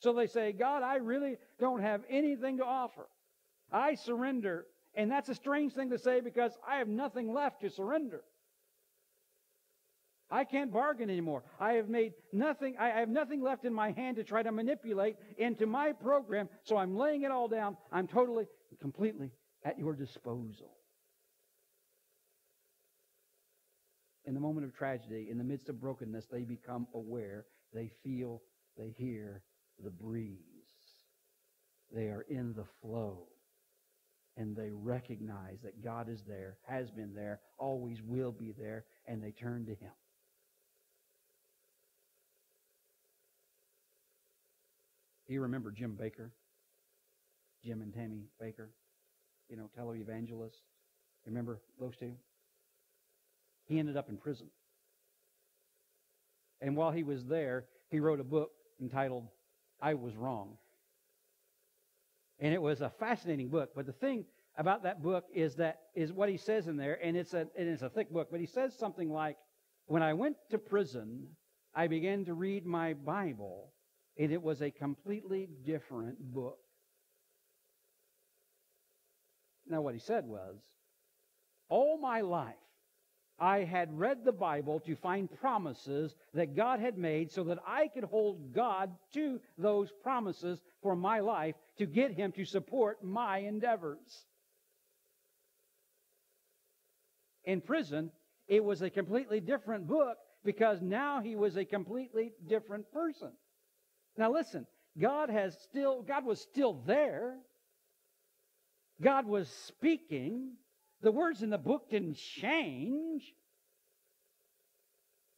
So they say, God, I really don't have anything to offer. I surrender. And that's a strange thing to say because I have nothing left to surrender. I can't bargain anymore. I have nothing left in my hand to try to manipulate into my program, so I'm laying it all down. I'm totally, completely at your disposal. In the moment of tragedy, in the midst of brokenness, they become aware. They feel, they hear the breeze. They are in the flow. And they recognize that God is there, has been there, always will be there, and they turn to Him. Do you remember Jim Baker? Jim and Tammy Baker? You know, televangelists. Remember those two? He ended up in prison. And while he was there, he wrote a book entitled, I Was Wrong. And it was a fascinating book. But the thing about that book is what he says in there, and it's a thick book, but he says something like, when I went to prison, I began to read my Bible, and it was a completely different book. Now what he said was, all my life, I had read the Bible to find promises that God had made so that I could hold God to those promises for my life to get Him to support my endeavors. In prison, it was a completely different book because now he was a completely different person. Now listen, God was still there. God was speaking. The words in the book didn't change.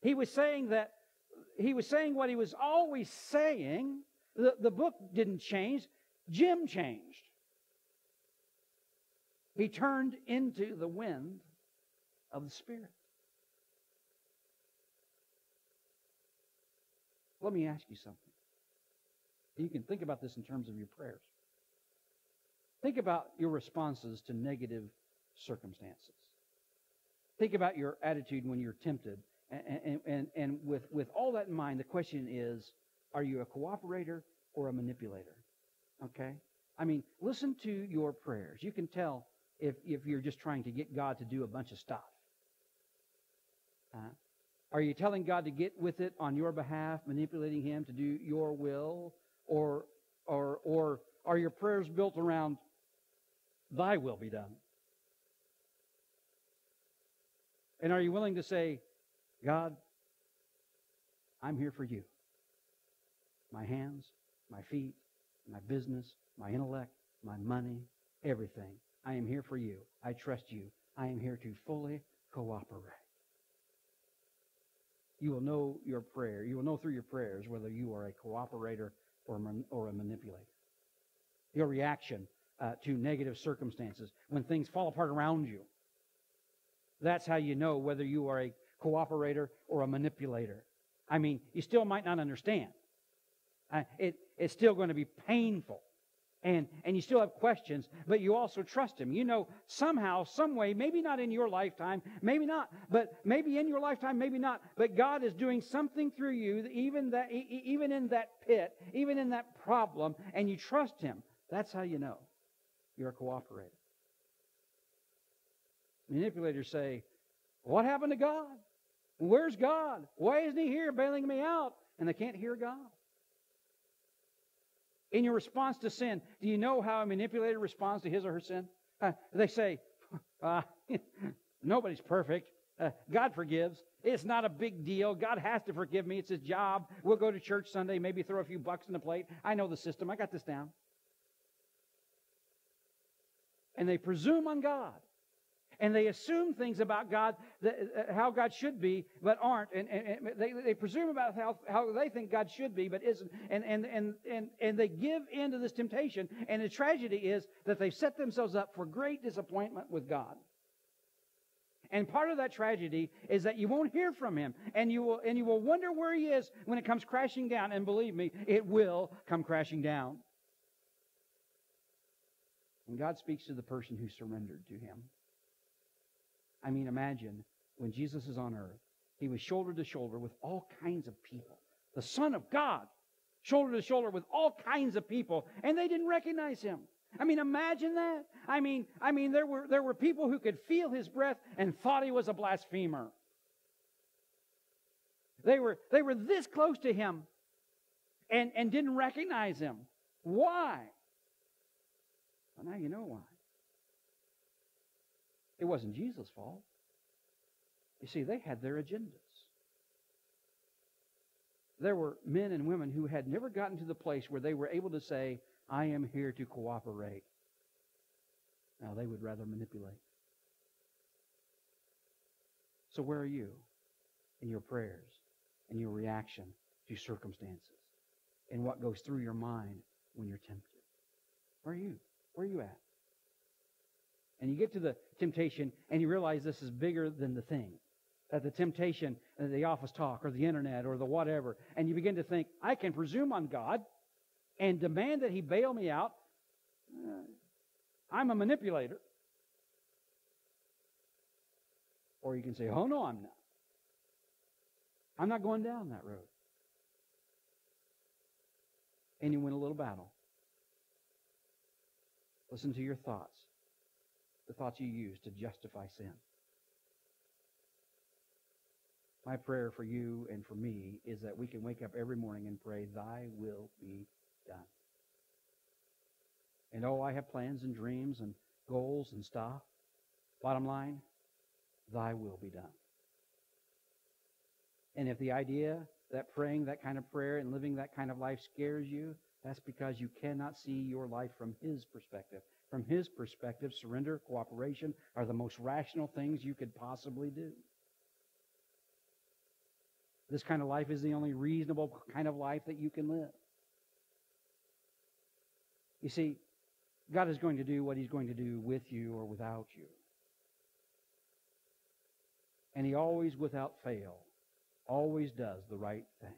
He was saying what he was always saying. The book didn't change. Jim changed. He turned into the wind of the Spirit. Let me ask you something. You can think about this in terms of your prayers. Think about your responses to negative circumstances. Think about your attitude when you're tempted. And with all that in mind, the question is, are you a cooperator or a manipulator? Okay? I mean, listen to your prayers. You can tell if you're just trying to get God to do a bunch of stuff. Are you telling God to get with it on your behalf, manipulating Him to do your will? Or are your prayers built around Thy will be done? And are you willing to say, God, I'm here for You. My hands, my feet, my business, my intellect, my money, everything. I am here for You. I trust You. I am here to fully cooperate. You will know your prayer. You will know through your prayers whether you are a cooperator or a manipulator. Your reaction to negative circumstances, when things fall apart around you, that's how you know whether you are a cooperator or a manipulator. I mean, you still might not understand. It's still going to be painful. And you still have questions, but you also trust Him. You know, somehow, some way, maybe not in your lifetime, maybe not, but maybe in your lifetime, maybe not, but God is doing something through you, even in that pit, even in that problem, and you trust Him. That's how you know you're a cooperator. Manipulators say, what happened to God? Where's God? Why isn't He here bailing me out? And they can't hear God. In your response to sin, do you know how a manipulator responds to his or her sin? They say, nobody's perfect. God forgives. It's not a big deal. God has to forgive me. It's His job. We'll go to church Sunday, maybe throw a few bucks in the plate. I know the system. I got this down. And they presume on God. And they assume things about God, how God should be, but aren't. And they presume about how they think God should be, but isn't. And they give in to this temptation. And the tragedy is that they've set themselves up for great disappointment with God. And part of that tragedy is that you won't hear from Him. And you will wonder where He is when it comes crashing down. And believe me, it will come crashing down. And God speaks to the person who surrendered to Him. I mean, imagine when Jesus is on earth, He was shoulder to shoulder with all kinds of people. The Son of God, shoulder to shoulder with all kinds of people, and they didn't recognize him. I mean, imagine that. I mean, there were people who could feel his breath and thought he was a blasphemer. They were this close to him and didn't recognize him. Why? Well, now you know why. It wasn't Jesus' fault. You see, they had their agendas. There were men and women who had never gotten to the place where they were able to say, I am here to cooperate. Now, they would rather manipulate. So where are you in your prayers, in your reaction to circumstances, in what goes through your mind when you're tempted? Where are you? Where are you at? And you get to the temptation and you realize this is bigger than the thing. That the temptation, the office talk or the internet or the whatever, and you begin to think, I can presume on God and demand that He bail me out. I'm a manipulator. Or you can say, oh no, I'm not. I'm not going down that road. And you win a little battle. Listen to your thoughts. The thoughts you use to justify sin. My prayer for you and for me is that we can wake up every morning and pray, Thy will be done. And oh, I have plans and dreams and goals and stuff. Bottom line, Thy will be done. And if the idea that praying that kind of prayer and living that kind of life scares you, that's because you cannot see your life from His perspective. From His perspective, surrender, cooperation are the most rational things you could possibly do. This kind of life is the only reasonable kind of life that you can live. You see, God is going to do what He's going to do with you or without you. And He always, without fail, always does the right thing.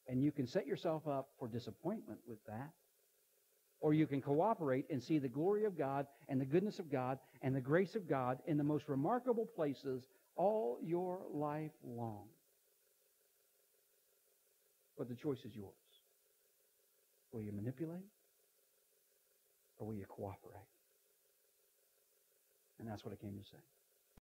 And you can set yourself up for disappointment with that. Or you can cooperate and see the glory of God and the goodness of God and the grace of God in the most remarkable places all your life long. But the choice is yours. Will you manipulate? Or will you cooperate? And that's what I came to say.